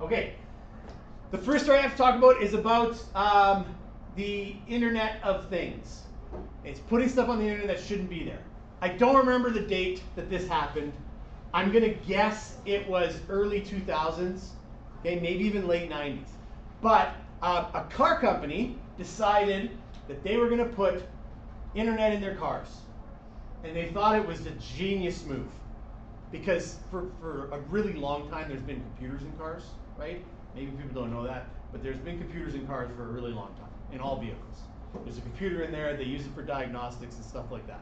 Okay, the first story I have to talk about is about the Internet of Things. It's putting stuff on the internet that shouldn't be there. I don't remember the date that this happened. I'm gonna guess it was early 2000s, okay, maybe even late 90s. But a car company decided that they were gonna put internet in their cars. And they thought it was a genius move. Because for a really long time there's been computers in cars, right? Maybe people don't know that, but there's been computers in cars for a really long time, in all vehicles. There's a computer in there, they use it for diagnostics and stuff like that.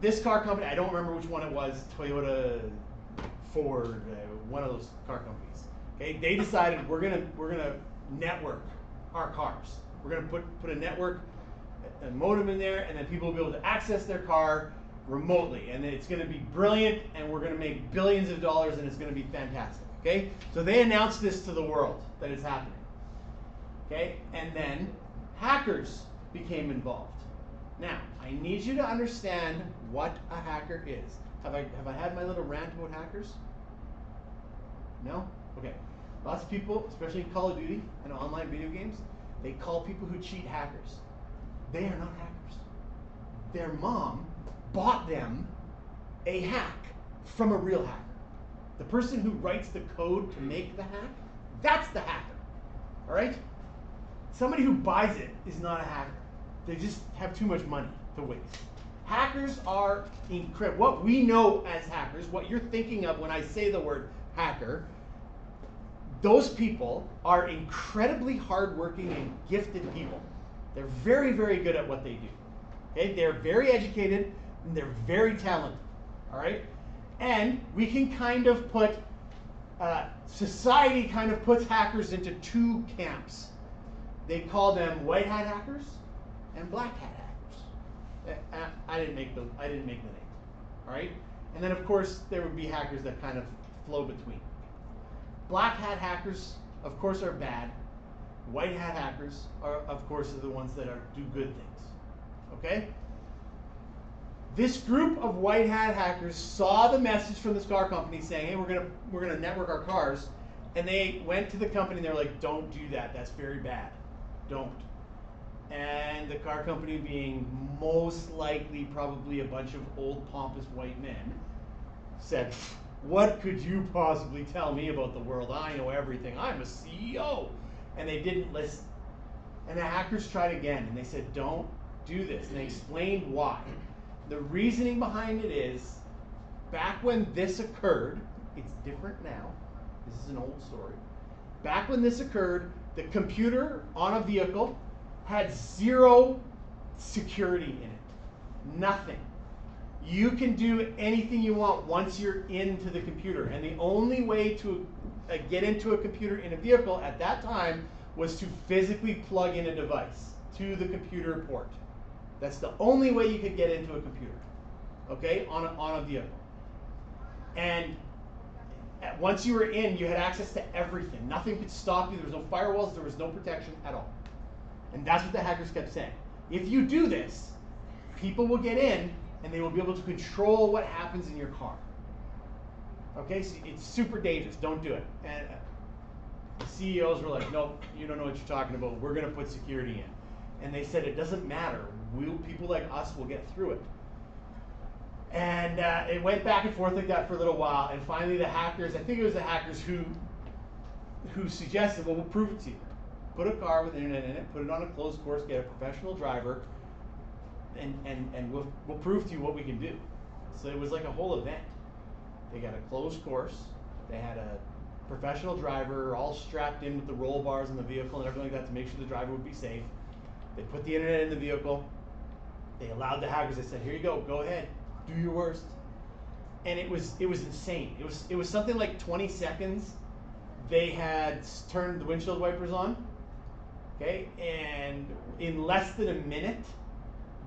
This car company, I don't remember which one it was, Toyota, Ford, one of those car companies. Okay, they decided we're gonna network our cars. We're gonna put a network, a modem in there, and then people will be able to access their car remotely, and it's going to be brilliant, and we're going to make billions of dollars, and it's going to be fantastic. Okay, so they announced this to the world that it's happening. Okay, and then hackers became involved. Now I need you to understand what a hacker is. Have I had my little rant about hackers? No? Okay. Lots of people, especially in Call of Duty and online video games, they call people who cheat hackers. They are not hackers. Their mom bought them a hack from a real hacker. The person who writes the code to make the hack, that's the hacker. All right? Somebody who buys it is not a hacker. They just have too much money to waste. Hackers are incredible. What we know as hackers, what you're thinking of when I say the word hacker, those people are incredibly hardworking and gifted people. They're very, very good at what they do. Okay? They're very educated and they're very talented. All right? And we can kind of put, society kind of puts hackers into two camps. They call them white hat hackers and black hat hackers. I didn't make the name. All right? And then of course there would be hackers that kind of flow between. Black hat hackers, of course, are bad. White hat hackers are, of course, the ones that do good things. Okay? This group of white hat hackers saw the message from this car company saying, "Hey, we're gonna network our cars," and they went to the company and they're like, "Don't do that. That's very bad. Don't." And the car company, being most likely probably a bunch of old pompous white men, said, "What could you possibly tell me about the world? I know everything. I'm a CEO." And they didn't listen. And the hackers tried again, and they said, "Don't do this." And they explained why. The reasoning behind it is, back when this occurred, it's different now. This is an old story. Back when this occurred, the computer on a vehicle had zero security in it. Nothing. You can do anything you want once you're into the computer. And the only way to get into a computer in a vehicle at that time was to physically plug in a device to the computer port. That's the only way you could get into a computer, okay, on a vehicle. And once you were in, you had access to everything. Nothing could stop you. There was no firewalls. There was no protection at all. And that's what the hackers kept saying. If you do this, people will get in and they will be able to control what happens in your car. Okay, so it's super dangerous. Don't do it. And the CEOs were like, "Nope, you don't know what you're talking about. We're going to put security in." And they said, "It doesn't matter. People like us will get through it." And it went back and forth like that for a little while. And finally the hackers, I think it was the hackers who suggested, "Well, we'll prove it to you. Put a car with internet in it, put it on a closed course, get a professional driver, and we'll prove to you what we can do." So it was like a whole event. They got a closed course. They had a professional driver all strapped in with the roll bars in the vehicle and everything like that to make sure the driver would be safe. They put the internet in the vehicle. They allowed the hackers. They said, "Here you go. Go ahead. Do your worst." And it was insane. It was something like 20 seconds. They had turned the windshield wipers on. Okay, and in less than a minute,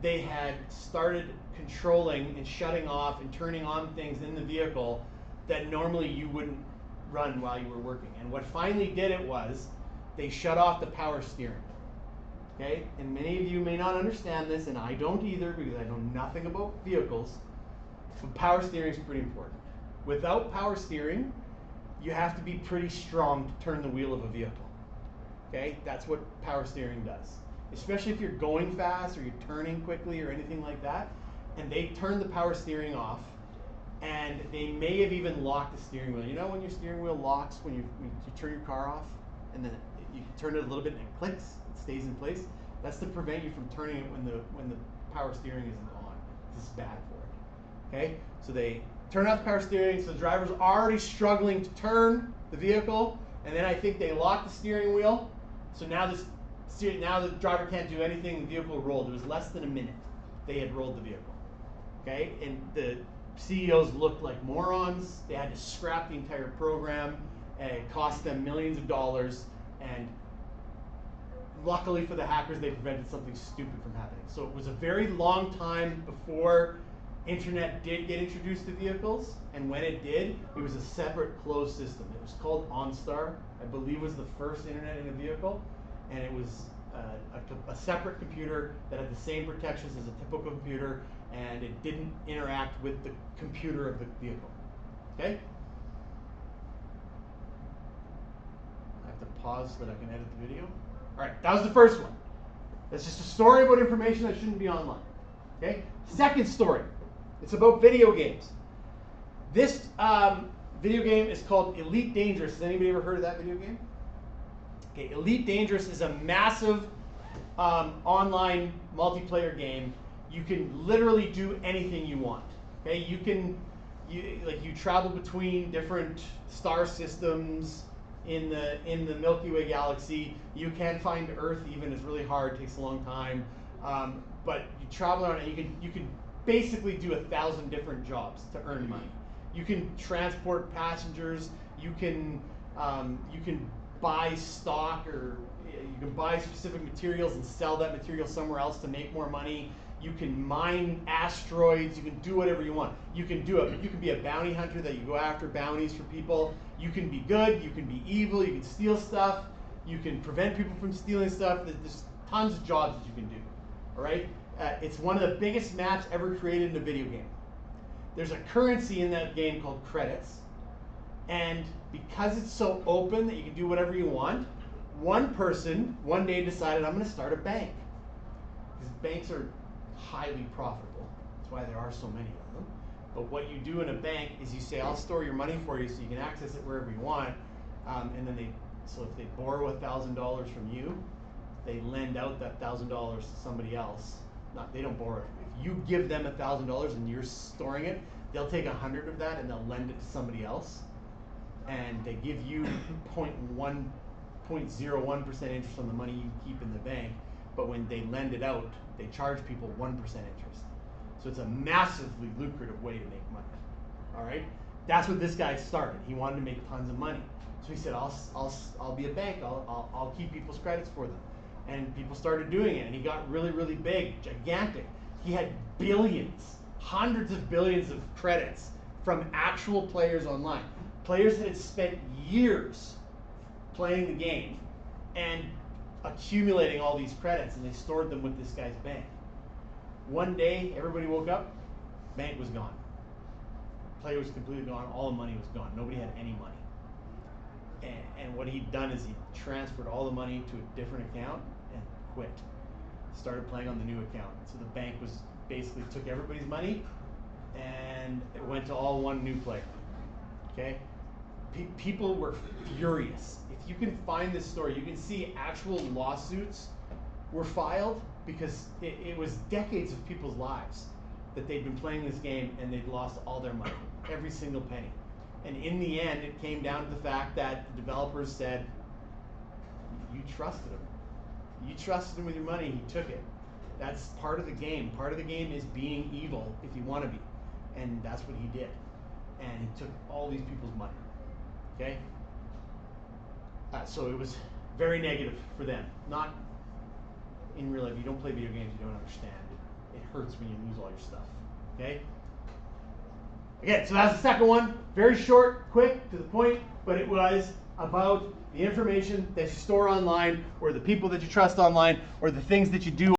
they had started controlling and shutting off and turning on things in the vehicle that normally you wouldn't run while you were working. And what finally did it was they shut off the power steering. Okay, and many of you may not understand this, and I don't either because I know nothing about vehicles. But power steering is pretty important. Without power steering, you have to be pretty strong to turn the wheel of a vehicle. Okay, that's what power steering does. Especially if you're going fast or you're turning quickly or anything like that, and they turn the power steering off, and they may have even locked the steering wheel. You know when your steering wheel locks when you turn your car off, and then you turn it a little bit and it clicks, it stays in place. That's to prevent you from turning it when the power steering isn't on. This is bad for it. Okay, so they turn off the power steering, so the driver's already struggling to turn the vehicle, and then I think they lock the steering wheel. So now the driver can't do anything. The vehicle rolled. It was less than a minute. They had rolled the vehicle. Okay, and the CEOs looked like morons. They had to scrap the entire program. And it cost them millions of dollars. And luckily for the hackers, they prevented something stupid from happening. So it was a very long time before internet did get introduced to vehicles, and when it did, it was a separate closed system. It was called OnStar, I believe was the first internet in a vehicle, and it was a separate computer that had the same protections as a typical computer, and it didn't interact with the computer of the vehicle. Okay? I have to pause so that I can edit the video. All right, that was the first one. That's just a story about information that shouldn't be online. Okay? Second story. It's about video games. This video game is called Elite Dangerous. Has anybody ever heard of that video game? Okay, Elite Dangerous is a massive online multiplayer game. You can literally do anything you want. Okay, you travel between different star systems in the Milky Way galaxy. You can't find Earth even. It's really hard. It takes a long time. But you travel around and you can basically do 1,000 different jobs to earn money. You can transport passengers. You can buy stock, or you can buy specific materials and sell that material somewhere else to make more money. You can mine asteroids. You can do whatever you want. You can be a bounty hunter that you go after bounties for people. You can be good. You can be evil. You can steal stuff. You can prevent people from stealing stuff. There's tons of jobs that you can do. All right. It's one of the biggest maps ever created in a video game. There's a currency in that game called credits, and because it's so open that you can do whatever you want, one person one day decided, I'm going to start a bank. Because banks are highly profitable. That's why there are so many of them. But what you do in a bank is you say, I'll store your money for you so you can access it wherever you want. And then so if they borrow $1,000 from you, they lend out that $1,000 to somebody else. They don't borrow it. If you give them $1,000 and you're storing it, they'll take 100 of that and they'll lend it to somebody else. And they give you 0.01% interest on the money you keep in the bank. But when they lend it out, they charge people 1% interest. So it's a massively lucrative way to make money. All right, that's what this guy started. He wanted to make tons of money, so he said, "I'll be a bank. I'll keep people's credits for them." And people started doing it, and he got really, really big, gigantic. He had billions, hundreds of billions of credits from actual players online. Players that had spent years playing the game and accumulating all these credits, and they stored them with this guy's bank. One day, everybody woke up, bank was gone. Player was completely gone, all the money was gone. Nobody had any money. And what he'd done is he transferred all the money to a different account and quit. Started playing on the new account. So the bank basically took everybody's money and it went to all one new player. Okay? People were furious. If you can find this story, you can see actual lawsuits were filed because it was decades of people's lives that they'd been playing this game and they'd lost all their money, every single penny. And in the end, it came down to the fact that the developers said, you trusted him. You trusted him with your money, he took it. That's part of the game. Part of the game is being evil if you want to be. And that's what he did. And he took all these people's money. Okay? So it was very negative for them. Not in real life. You don't play video games, you don't understand. It hurts when you lose all your stuff. Okay? Again, so that's the second one. Very short, quick, to the point, but it was about the information that you store online, or the people that you trust online, or the things that you do